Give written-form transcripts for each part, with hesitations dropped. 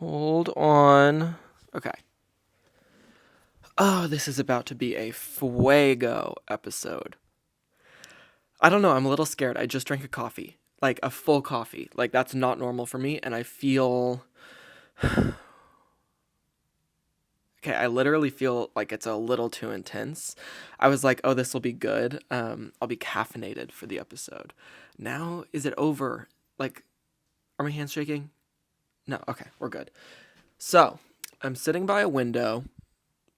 Hold on. Okay. Oh, this is about to be a fuego episode. I don't know. I'm a little scared. I just drank a coffee, like a full coffee. Like, that's not normal for me. And I feel. Okay, I literally feel like it's a little too intense. I was like, oh, this will be good. I'll be caffeinated for the episode. Now, is it over? Like, are my hands shaking? No. Okay, we're good. So, I'm sitting by a window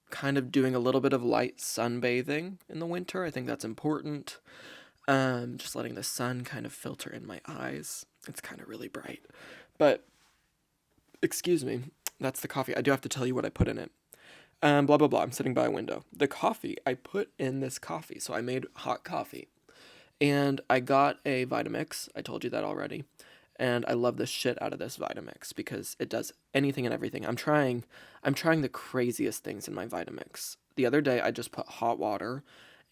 kind of doing a little bit of light sunbathing in the winter. I think that's important. Just letting the sun kind of filter in my eyes. It's kind of really bright. But, excuse me, that's the coffee. I do have to tell you what I put in it. Blah, blah, blah. I'm sitting by a window. The coffee, I put in this coffee. So I made hot coffee. And I got a Vitamix. I told you that already. And I love the shit out of this Vitamix because it does anything and everything. I'm trying the craziest things in my Vitamix. The other day I just put hot water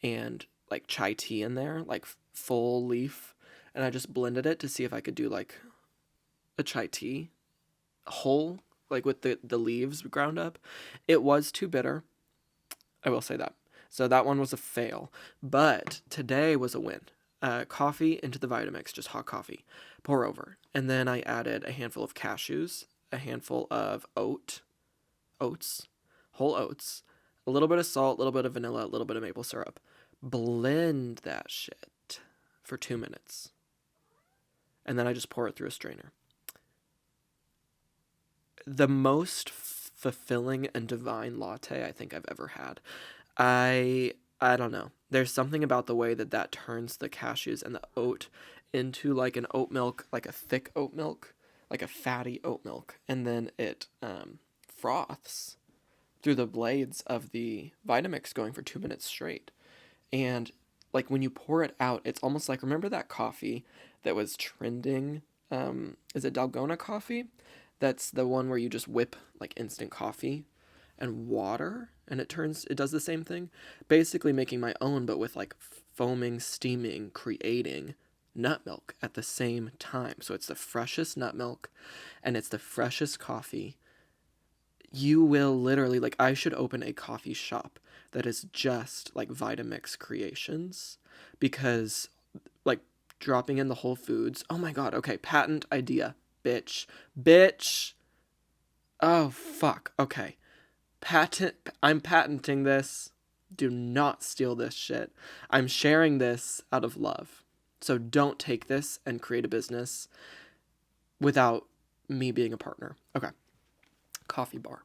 and like chai tea in there, like full leaf, and I just blended it to see if I could do like a chai tea whole, like with the leaves ground up. It was too bitter. I will say that. So that one was a fail. But today was a win. Coffee into the Vitamix, just hot coffee. Pour over. And then I added a handful of cashews, a handful of oats, whole oats, a little bit of salt, a little bit of vanilla, a little bit of maple syrup. Blend that shit for 2 minutes. And then I just pour it through a strainer. The most fulfilling and divine latte I think I've ever had. I don't know. There's something about the way that that turns the cashews and the oat into like an oat milk, like a thick oat milk, like a fatty oat milk, and then it froths through the blades of the Vitamix going for 2 minutes straight. And like when you pour it out, it's almost like, remember that coffee that was trending? Is it Dalgona coffee? That's the one where you just whip like instant coffee and water and it does the same thing, basically making my own but with like foaming, steaming, creating nut milk at the same time. So it's the freshest nut milk and it's the freshest coffee. You will literally, like, I should open a coffee shop that is just like Vitamix creations, because like dropping in the Whole Foods, oh my god, okay, patent idea, bitch. Oh fuck, okay, I'm patenting this. Do not steal this shit. I'm sharing this out of love. So don't take this and create a business without me being a partner. Okay. Coffee bar.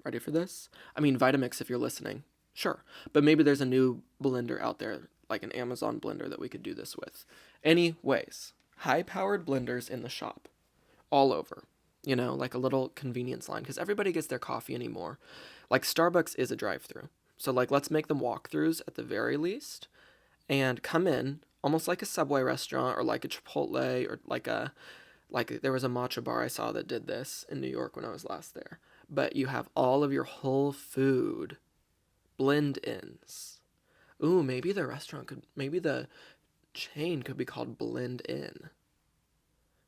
Ready for this? I mean, Vitamix, if you're listening. Sure. But maybe there's a new blender out there, like an Amazon blender that we could do this with. Anyways, high powered blenders in the shop. All over. You know, like a little convenience line, because everybody gets their coffee anymore. Like Starbucks is a drive-through. So like let's make them walkthroughs at the very least and come in almost like a Subway restaurant or like a Chipotle or like there was a matcha bar I saw that did this in New York when I was last there. But you have all of your whole food blend-ins. Ooh, maybe the chain could be called Blend In.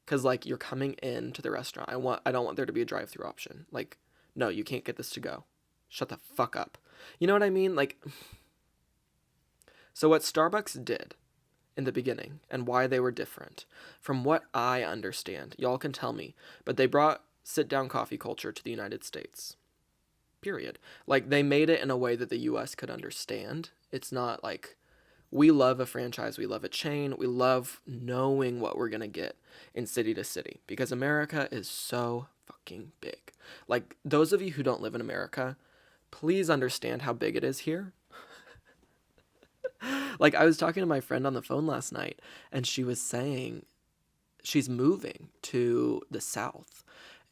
Cause like you're coming into the restaurant. I don't want there to be a drive-through option. Like, no, you can't get this to go. Shut the fuck up. You know what I mean? Like, so what Starbucks did in the beginning and why they were different, from what I understand, y'all can tell me, but they brought sit-down coffee culture to the United States. Period. Like they made it in a way that the US could understand. It's not like we love a franchise, we love a chain, we love knowing what we're going to get in city to city because America is so fucking big. Like those of you who don't live in America, please understand how big it is here. Like I was talking to my friend on the phone last night and she was saying she's moving to the South,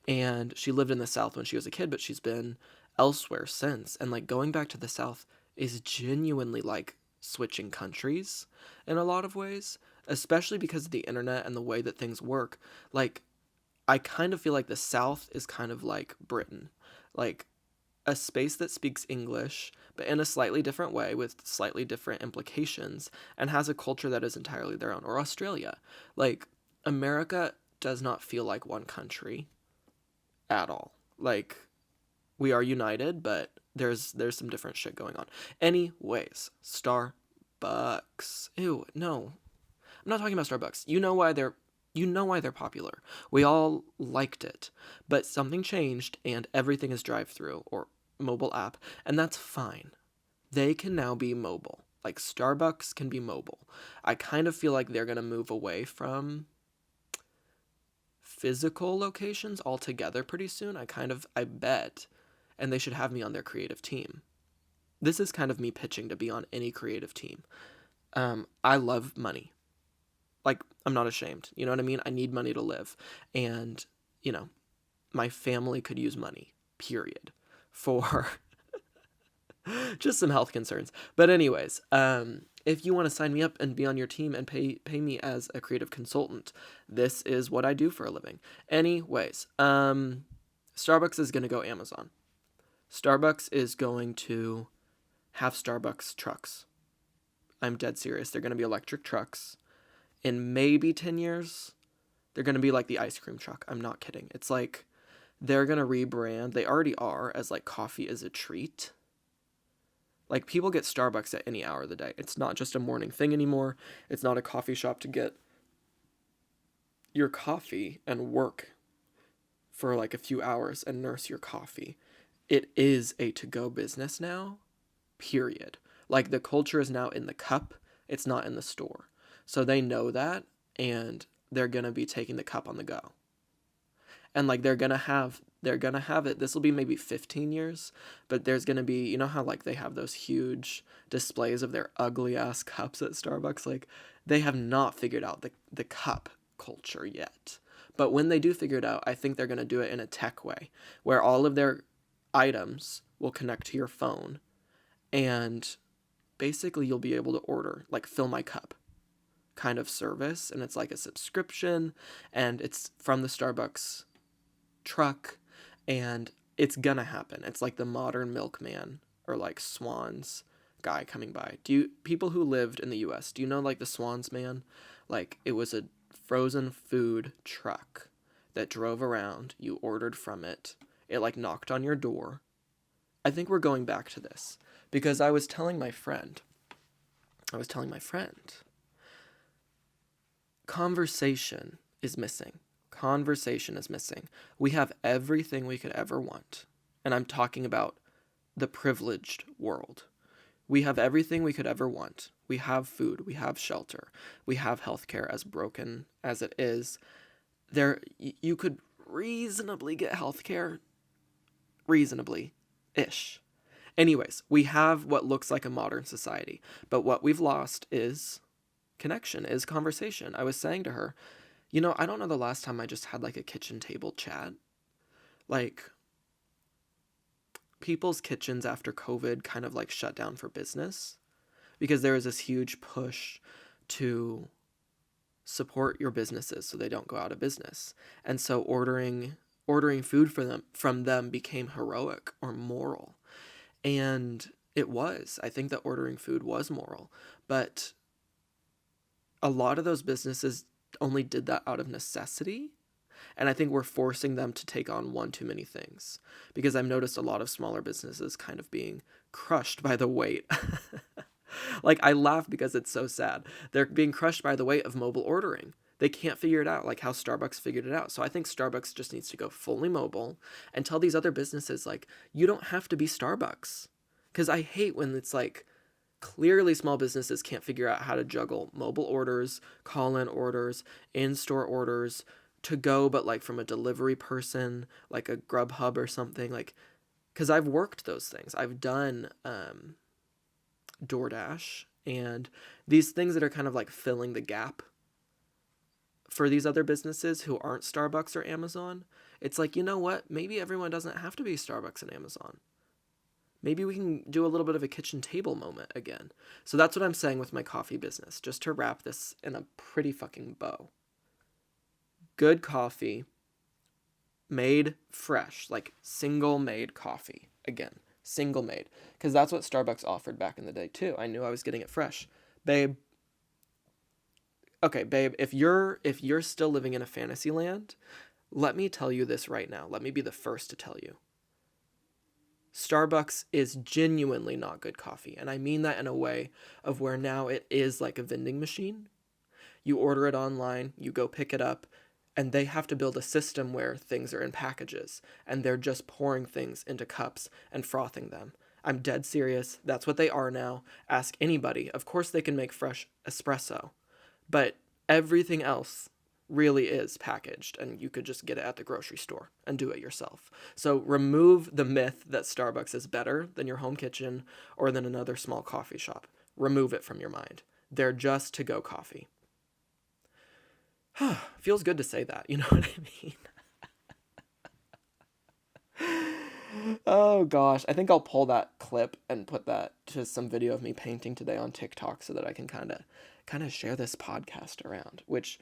and she lived in the South when she was a kid, but she's been elsewhere since. And like going back to the South is genuinely like switching countries in a lot of ways, especially because of the internet and the way that things work. Like I kind of feel like the South is kind of like Britain, like a space that speaks English, but in a slightly different way with slightly different implications and has a culture that is entirely their own. Or Australia. Like, America does not feel like one country at all. Like, we are united, but there's some different shit going on. Anyways, Starbucks. Ew, no. I'm not talking about Starbucks. You know why they're popular. We all liked it. But something changed and everything is drive-through or mobile app, and that's fine. They can now be mobile. Like Starbucks can be mobile. I kind of feel like they're going to move away from physical locations altogether pretty soon. I bet. And they should have me on their creative team. This is kind of me pitching to be on any creative team. I love money. Like, I'm not ashamed. You know what I mean? I need money to live. And, you know, my family could use money, period, for just some health concerns. But anyways, if you want to sign me up and be on your team and pay me as a creative consultant, this is what I do for a living. Anyways, Starbucks is going to go Amazon. Starbucks is going to have Starbucks trucks. I'm dead serious. They're going to be electric trucks. In maybe 10 years, they're going to be like the ice cream truck. I'm not kidding. It's like they're going to rebrand. They already are, as like coffee is a treat. Like, people get Starbucks at any hour of the day. It's not just a morning thing anymore. It's not a coffee shop to get your coffee and work for like a few hours and nurse your coffee. It is a to-go business now, period. Like, the culture is now in the cup. It's not in the store. So they know that, and they're going to be taking the cup on the go. And like they're going to have it. This will be maybe 15 years, but there's going to be, you know how like they have those huge displays of their ugly ass cups at Starbucks? Like, they have not figured out the cup culture yet. But when they do figure it out, I think they're going to do it in a tech way where all of their items will connect to your phone, and basically you'll be able to order like fill my cup kind of service, and it's like a subscription, and it's from the Starbucks truck, and it's gonna happen. It's like the modern milkman or like Swans guy coming by. People who lived in the US, do you know like the Swans man? Like, it was a frozen food truck that drove around, you ordered from it, it like knocked on your door. I think we're going back to this because I was telling my friend conversation is missing. Conversation is missing. We have everything we could ever want. And I'm talking about the privileged world. We have everything we could ever want. We have food. We have shelter. We have healthcare, as broken as it is. You could reasonably get healthcare. Reasonably-ish. Anyways, we have what looks like a modern society. But what we've lost is connection, is conversation. I was saying to her, I don't know the last time I just had like a kitchen table chat. Like, people's kitchens after COVID kind of like shut down for business because there was this huge push to support your businesses so they don't go out of business. And so ordering food from them became heroic or moral. And it was. I think that ordering food was moral. But a lot of those businesses only did that out of necessity. And I think we're forcing them to take on one too many things, because I've noticed a lot of smaller businesses kind of being crushed by the weight. Like, I laugh because it's so sad. They're being crushed by the weight of mobile ordering. They can't figure it out like how Starbucks figured it out. So I think Starbucks just needs to go fully mobile and tell these other businesses, like, you don't have to be Starbucks. Because I hate when it's like, clearly small businesses can't figure out how to juggle mobile orders, call-in orders, in-store orders, to go, but like from a delivery person, like a Grubhub or something. Like, because I've worked those things. I've done DoorDash and these things that are kind of like filling the gap for these other businesses who aren't Starbucks or Amazon. It's like, you know what? Maybe everyone doesn't have to be Starbucks and Amazon. Maybe we can do a little bit of a kitchen table moment again. So that's what I'm saying with my coffee business, just to wrap this in a pretty fucking bow. Good coffee, made fresh, like single-made coffee. Again, single-made. Because that's what Starbucks offered back in the day, too. I knew I was getting it fresh. Babe. Okay, babe, if you're still living in a fantasy land, Let me tell you this right now. Let me be the first to tell you. Starbucks is genuinely not good coffee. And I mean that in a way of where now it is like a vending machine. You order it online, you go pick it up, and they have to build a system where things are in packages, and they're just pouring things into cups and frothing them. I'm dead serious. That's what they are now. Ask anybody. Of course they can make fresh espresso, but everything else really is packaged, and you could just get it at the grocery store and do it yourself. So remove the myth that Starbucks is better than your home kitchen or than another small coffee shop. Remove it from your mind. They're just to-go coffee. Feels good to say that, you know what I mean? Oh gosh, I think I'll pull that clip and put that to some video of me painting today on TikTok so that I can kind of share this podcast around, which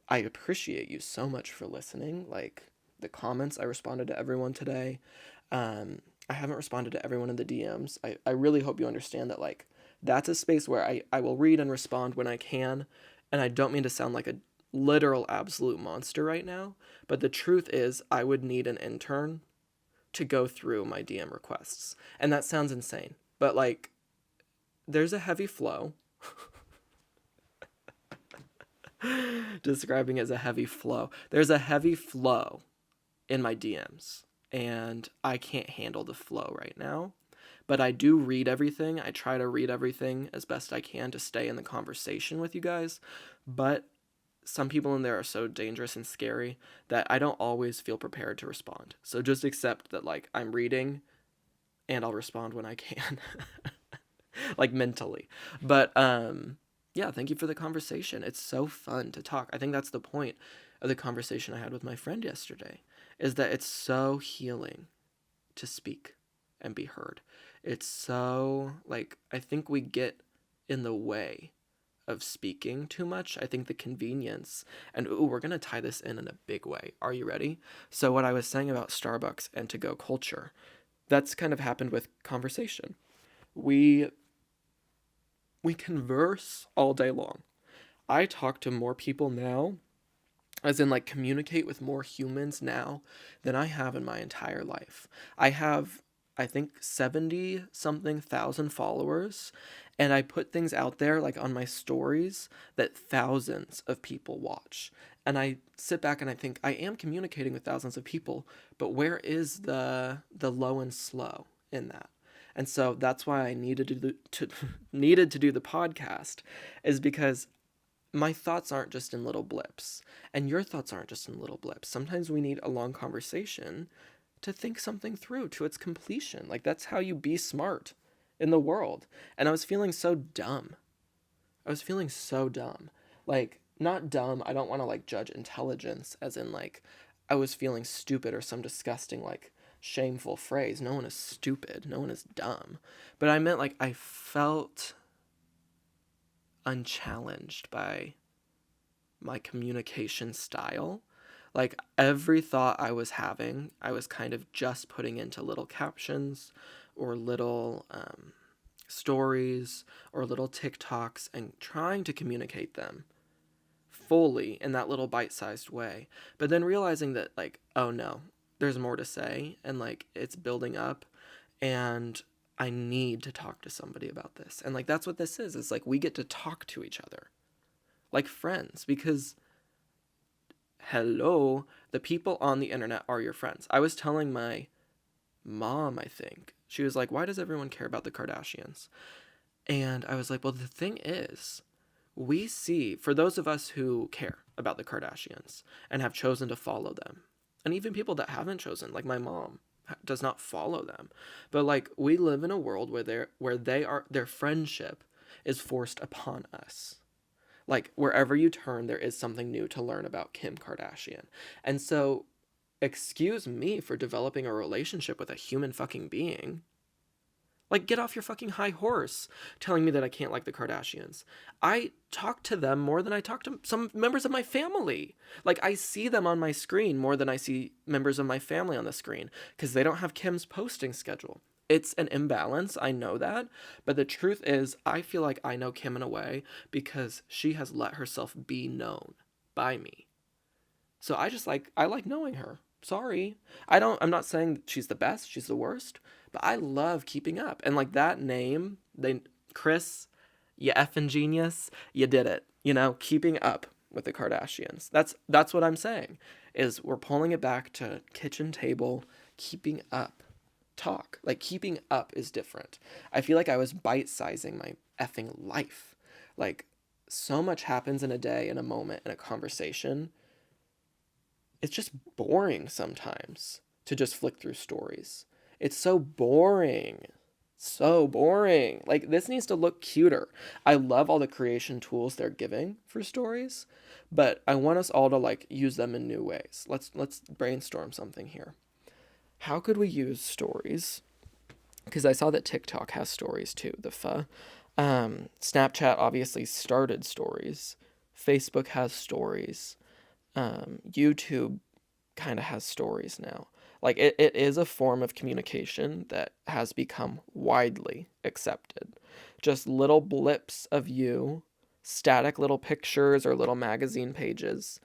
I appreciate you so much for listening. Like the comments, I responded to everyone today. I haven't responded to everyone in the DMs. I really hope you understand that like that's a space where I will read and respond when I can, and I don't mean to sound like a literal absolute monster right now, but the truth is I would need an intern to go through my DM requests. And that sounds insane, but like there's a heavy flow. Describing it as a heavy flow. There's a heavy flow in my DMs, and I can't handle the flow right now. But I do read everything. I try to read everything as best I can to stay in the conversation with you guys. But some people in there are so dangerous and scary that I don't always feel prepared to respond. So just accept that like I'm reading and I'll respond when I can. Like mentally. But yeah, thank you for the conversation. It's so fun to talk. I think that's the point of the conversation I had with my friend yesterday, is that it's so healing to speak and be heard. It's so, like, I think we get in the way of speaking too much. I think the convenience, and ooh, we're going to tie this in a big way. Are you ready? So what I was saying about Starbucks and to-go culture, that's kind of happened with conversation. We converse all day long. I talk to more people now, as in like communicate with more humans now than I have in my entire life. I have, I think, 70 something thousand followers, and I put things out there like on my stories that thousands of people watch. And I sit back and I think I am communicating with thousands of people, but where is the low and slow in that? And so that's why I needed to do the podcast, is because my thoughts aren't just in little blips, and your thoughts aren't just in little blips. Sometimes we need a long conversation to think something through to its completion. Like that's how you be smart in the world. And I was feeling so dumb. Like not dumb. I don't want to like judge intelligence as in like I was feeling stupid or some disgusting like shameful phrase. No one is stupid. No one is dumb. But I meant like I felt unchallenged by my communication style. Like every thought I was having, I was kind of just putting into little captions or little stories or little TikToks and trying to communicate them fully in that little bite-sized way. But then realizing that like, oh no, there's more to say, and like it's building up, and I need to talk to somebody about this. And like that's what this is. It's like we get to talk to each other like friends, because hello, the people on the internet are your friends. I was telling my mom, I think, she was like, why does everyone care about the Kardashians? And I was like, well, the thing is, we see, for those of us who care about the Kardashians and have chosen to follow them, and even people that haven't chosen, like my mom does not follow them, but like we live in a world where their friendship is forced upon us. Like wherever you turn, there is something new to learn about Kim Kardashian. And so, excuse me for developing a relationship with a human fucking being. Like, get off your fucking high horse telling me that I can't like the Kardashians. I talk to them more than I talk to some members of my family. Like, I see them on my screen more than I see members of my family on the screen, because they don't have Kim's posting schedule. It's an imbalance, I know that, but the truth is, I feel like I know Kim in a way because she has let herself be known by me. So I like knowing her. Sorry. I'm not saying she's the best, she's the worst, but I love keeping up. And like that name, Chris, you effing genius, you did it. Keeping up with the Kardashians. That's what I'm saying. Is we're pulling it back to kitchen table, keeping up. Talk. Like keeping up is different. I feel like I was bite-sizing my effing life. Like so much happens in a day, in a moment, in a conversation. It's just boring sometimes to just flick through stories. It's so boring. So boring. Like this needs to look cuter. I love all the creation tools they're giving for stories, but I want us all to like use them in new ways. Let's brainstorm something here. How could we use stories? Because I saw that TikTok has stories too, the pho. Snapchat obviously started stories. Facebook has stories. YouTube kind of has stories now. Like it is a form of communication that has become widely accepted. Just little blips of you, static little pictures or little magazine pages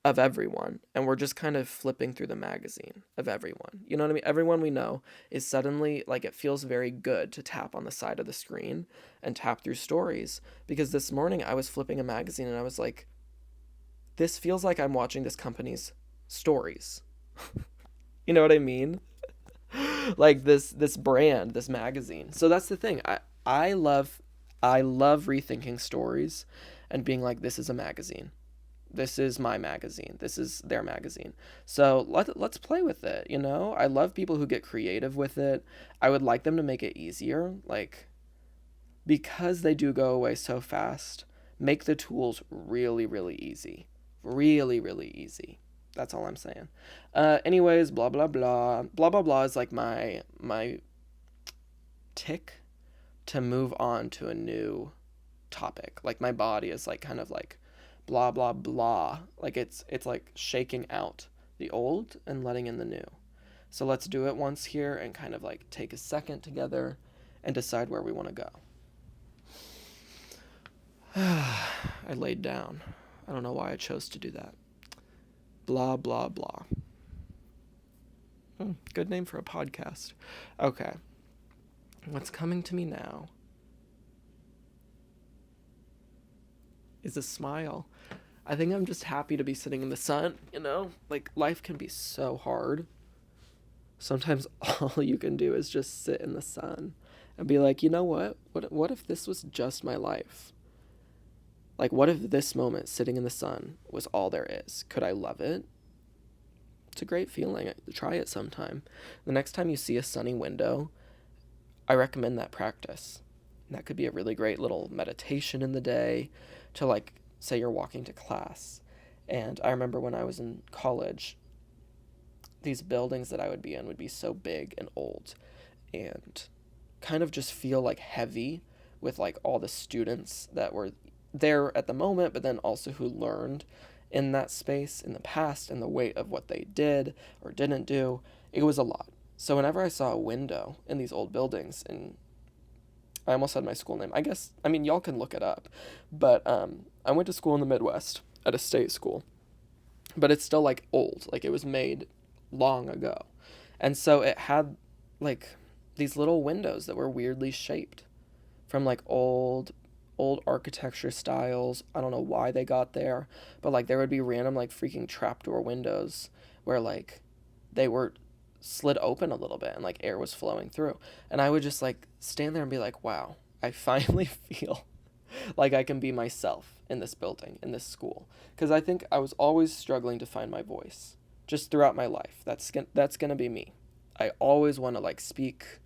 of everyone. And we're just kind of flipping through the magazine of everyone. You know what I mean? Everyone we know is suddenly like it feels very good to tap on the side of the screen and tap through stories. Because this morning I was flipping a magazine and I was like, this feels like I'm watching this company's stories. You know what I mean? Like this brand, this magazine. So that's the thing. I love rethinking stories and being like, this is a magazine. This is my magazine. This is their magazine. So let's play with it, I love people who get creative with it. I would like them to make it easier, like because they do go away so fast, make the tools really, really easy. Really, really easy. That's all I'm saying. Anyways, blah blah blah. Blah blah blah is like my tick to move on to a new topic. Like my body is like kind of like blah blah blah. Like it's like shaking out the old and letting in the new. So let's do it once here and kind of like take a second together and decide where we want to go. I laid down. I don't know why I chose to do that. Blah, blah, blah. Good name for a podcast. Okay. What's coming to me now is a smile. I think I'm just happy to be sitting in the sun, Like, life can be so hard. Sometimes all you can do is just sit in the sun and be like, you know what? What if this was just my life? Like, what if this moment sitting in the sun was all there is? Could I love it? It's a great feeling. Try it sometime. The next time you see a sunny window, I recommend that practice. And that could be a really great little meditation in the day to, like, say you're walking to class. And I remember when I was in college, these buildings that I would be in would be so big and old and kind of just feel, like, heavy with, like, all the students that were there at the moment, but then also who learned in that space in the past and the weight of what they did or didn't do. It was a lot. So whenever I saw a window in these old buildings, and I almost said my school name, y'all can look it up, but I went to school in the Midwest at a state school, but it's still like old, like it was made long ago. And so it had like these little windows that were weirdly shaped from like old architecture styles. I don't know why they got there, but like there would be random like freaking trapdoor windows where like they were slid open a little bit and like air was flowing through. And I would just like stand there and be like, wow, I finally feel like I can be myself in this building, in this school. Because I think I was always struggling to find my voice just throughout my life. That's going to be me. I always want to like speak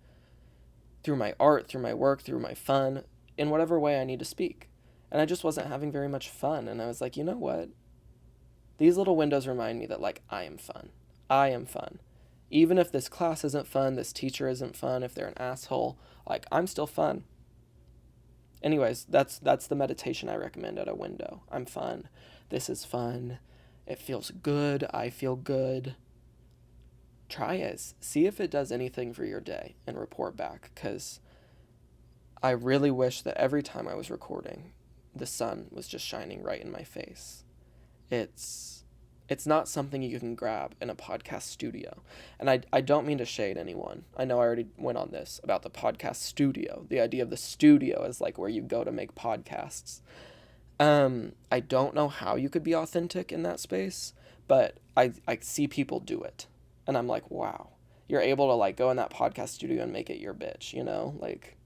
through my art, through my work, through my fun, in whatever way I need to speak. And I just wasn't having very much fun. And I was like, you know what? These little windows remind me that like I am fun. I am fun. Even if this class isn't fun, this teacher isn't fun, if they're an asshole, like I'm still fun. Anyways, that's the meditation I recommend at a window. I'm fun. This is fun. It feels good. I feel good. Try it. See if it does anything for your day and report back, because I really wish that every time I was recording, the sun was just shining right in my face. It's It's not something you can grab in a podcast studio. And I don't mean to shade anyone. I know I already went on this about the podcast studio. The idea of the studio is like where you go to make podcasts. I don't know how you could be authentic in that space, but I see people do it. And I'm like, wow, you're able to like go in that podcast studio and make it your bitch, you know? Like,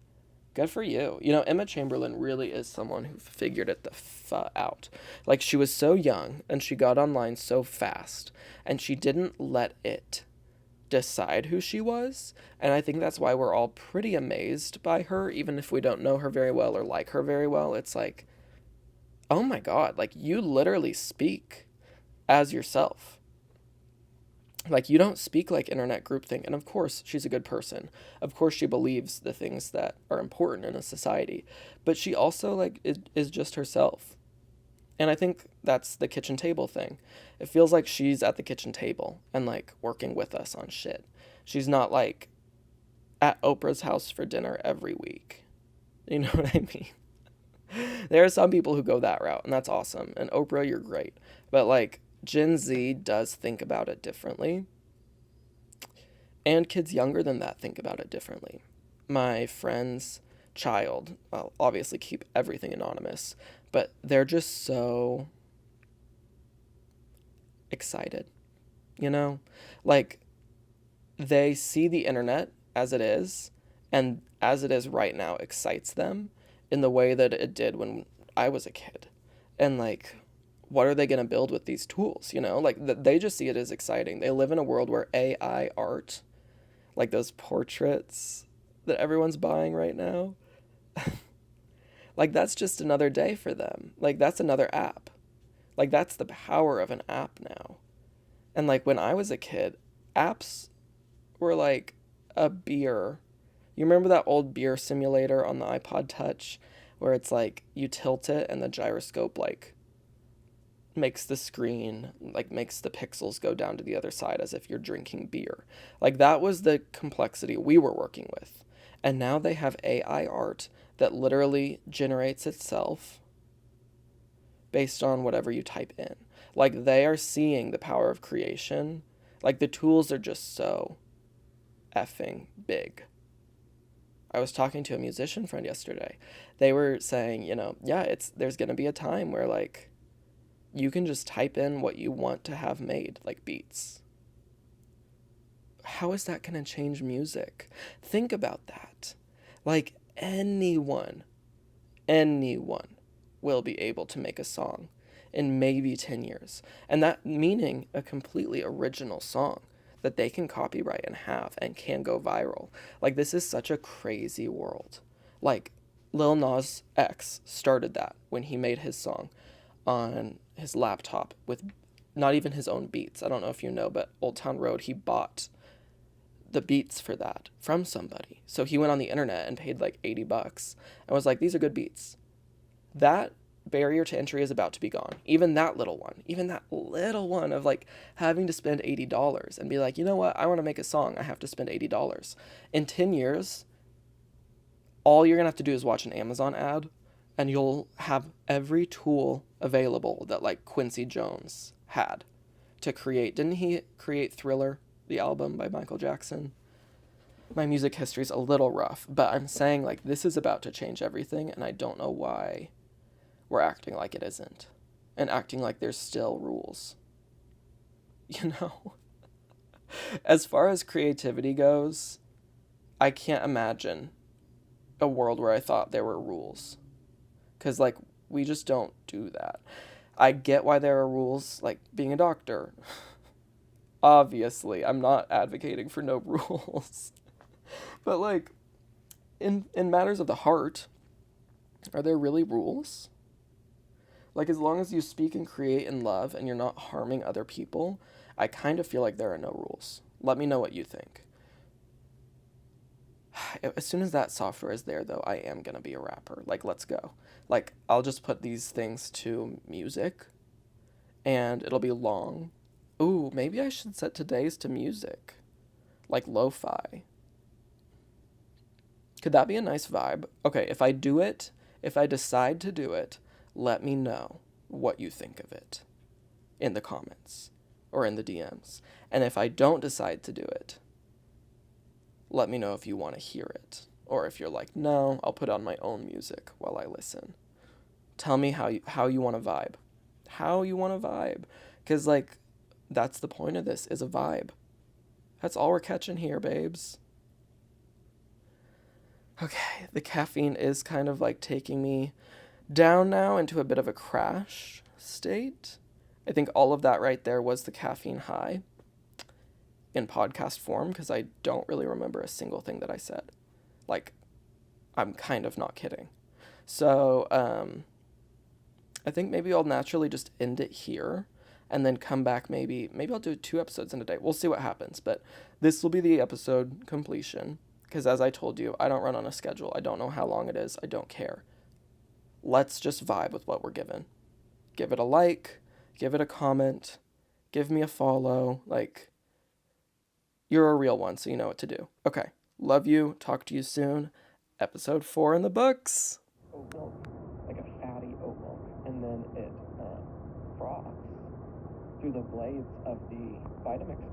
good for you. You know, Emma Chamberlain really is someone who figured it the out. Like, she was so young and she got online so fast and she didn't let it decide who she was. And I think that's why we're all pretty amazed by her, even if we don't know her very well or like her very well. It's like, oh my God, like, you literally speak as yourself. Like, you don't speak like internet groupthink. And of course, she's a good person. Of course, she believes the things that are important in a society. But she also, like, is just herself. And I think that's the kitchen table thing. It feels like she's at the kitchen table and, like, working with us on shit. She's not, like, at Oprah's house for dinner every week. You know what I mean? There are some people who go that route, and that's awesome. And Oprah, you're great. But, like, Gen Z does think about it differently. And kids younger than that think about it differently. My friend's child, I'll obviously keep everything anonymous, but they're just so excited, you know? Like, they see the internet as it is, and as it is right now excites them in the way that it did when I was a kid. And, like, what are they going to build with these tools, you know? Like, they just see it as exciting. They live in a world where AI art, like those portraits that everyone's buying right now, like, that's just another day for them. Like, that's another app. Like, that's the power of an app now. And, like, when I was a kid, apps were like a beer. You remember that old beer simulator on the iPod Touch where it's like you tilt it and the gyroscope, like, makes the screen, like, makes the pixels go down to the other side as if you're drinking beer. Like, that was the complexity we were working with. And now they have AI art that literally generates itself based on whatever you type in. Like, they are seeing the power of creation. Like, the tools are just so effing big. I was talking to a musician friend yesterday. They were saying, you know, yeah, there's going to be a time where, like, you can just type in what you want to have made, like beats. How is that going to change music? Think about that. Like, anyone will be able to make a song in maybe 10 years. And that meaning a completely original song that they can copyright and have and can go viral. Like, this is such a crazy world. Like, Lil Nas X started that when he made his song on his laptop with not even his own beats. I don't know if you know, but Old Town Road, he bought the beats for that from somebody. So he went on the internet and paid like $80 and was like, these are good beats. That barrier to entry is about to be gone. Even that little one of like having to spend $80 and be like, you know what? I want to make a song. I have to spend $80. In 10 years, all you're going to have to do is watch an Amazon ad and you'll have every tool available that like Quincy Jones had to create. Didn't he create Thriller, the album by Michael Jackson? My music history is a little rough, but I'm saying, like, this is about to change everything, and I don't know why we're acting like it isn't, and acting like there's still rules. You know? As far as creativity goes, I can't imagine a world where I thought there were rules. Because, like, we just don't do that. I get why there are rules, like being a doctor. Obviously, I'm not advocating for no rules. But, like, in matters of the heart, are there really rules? Like, as long as you speak and create in love and you're not harming other people, I kind of feel like there are no rules. Let me know what you think. As soon as that software is there, though, I am going to be a rapper. Like, let's go. Like, I'll just put these things to music, and it'll be long. Ooh, maybe I should set today's to music. Like, lo-fi. Could that be a nice vibe? Okay, if I decide to do it, let me know what you think of it in the comments. or in the DMs. And if I don't decide to do it, let me know if you want to hear it. Or if you're like, no, I'll put on my own music while I listen. Tell me how you want to vibe. How you want to vibe. Because, like, that's the point of this, is a vibe. That's all we're catching here, babes. Okay, the caffeine is kind of like taking me down now into a bit of a crash state. I think all of that right there was the caffeine high in podcast form, because I don't really remember a single thing that I said. Like, I'm kind of not kidding. So, I think maybe I'll naturally just end it here and then come back. Maybe I'll do 2 episodes in a day. We'll see what happens, but this will be the episode completion, because as I told you, I don't run on a schedule. I don't know how long it is. I don't care. Let's just vibe with what we're given. Give it a like, give it a comment, give me a follow. Like, you're a real one, so you know what to do. Okay, love you. Talk to you soon. Episode 4 in the books. Oat milk, like a fatty oat milk, and then it froths through the blades of the Vitamix